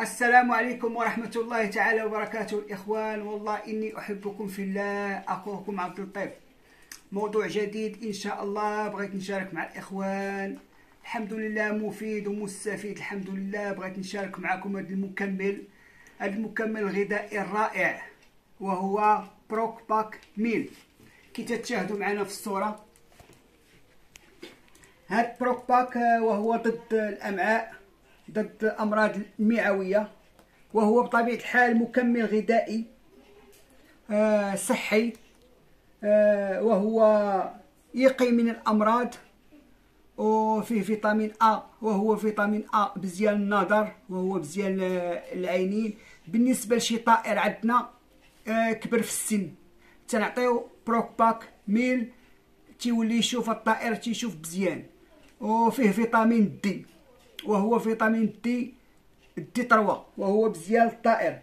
السلام عليكم ورحمة الله تعالى وبركاته الإخوان، والله إني أحبكم في الله. أخوكم عبد اللطيف، موضوع جديد إن شاء الله بغيت نشارك مع الإخوان. الحمد لله مفيد ومستفيد، الحمد لله. بغيت نشارك معكم هذا المكمل الغذائي الرائع، وهو بروك باك ميل. كي تتشاهدوا معنا في الصورة، هاد بروك باك وهو ضد الأمعاء، ضد الأمراض المعوية، وهو بطبيعة الحال مكمل غذائي صحي، وهو يقي من الأمراض، وفيه فيتامين أ، وهو فيتامين أ بزيان النظر، وهو بزيان العينين. بالنسبة لشي طائر عندنا كبر في السن، تنعطيو بروك باك ميل تيولي يشوف الطائر، تيشوف بزيان. وفيه فيتامين دي، وهو فيتامين دي 3، وهو بزيان الطائر،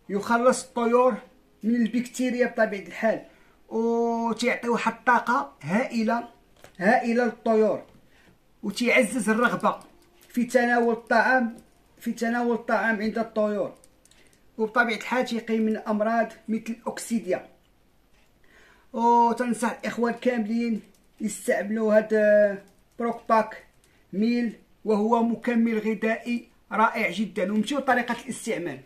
يخلص الطيور من البكتيريا بطبيعة الحال، وتيعطي واحد الطاقة هائلة للطيور، وتيعزز الرغبة في تناول الطعام عند الطيور، وبطبيعة الحال تيقي من الأمراض مثل الأكسيديا. وتنصح الإخوان كاملين يستعملوا هاد بروك باك ميل، وهو مكمل غذائي رائع جدا. ومشيو طريقة الاستعمال.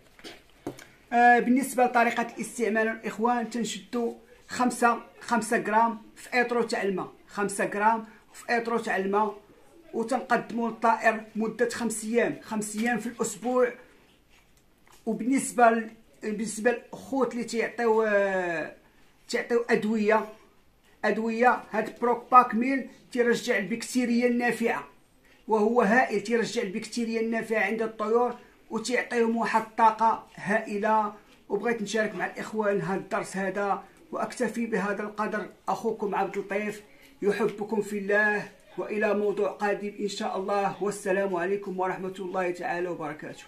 بالنسبة لطريقة الاستعمال الإخوان، تنشدو 5 غرام في إطرو تاع الماء، 5 غرام في إطرو تاع الماء، وتنقدمو للطائر مدة 5 أيام في الأسبوع. وبالنسبة للأخوت اللي تيعطيو أدوية، هاد بروك باك ميل تيرجع البكتيريا النافعة، وهو هائل، تيرجع البكتيريا النافعة عند الطيور، وتيعطيهم واحد الطاقة هائلة. وبغيت نشارك مع الإخوان هذا الدرس هذا، وأكتفي بهذا القدر. أخوكم عبد اللطيف يحبكم في الله، وإلى موضوع قادم إن شاء الله، والسلام عليكم ورحمة الله تعالى وبركاته.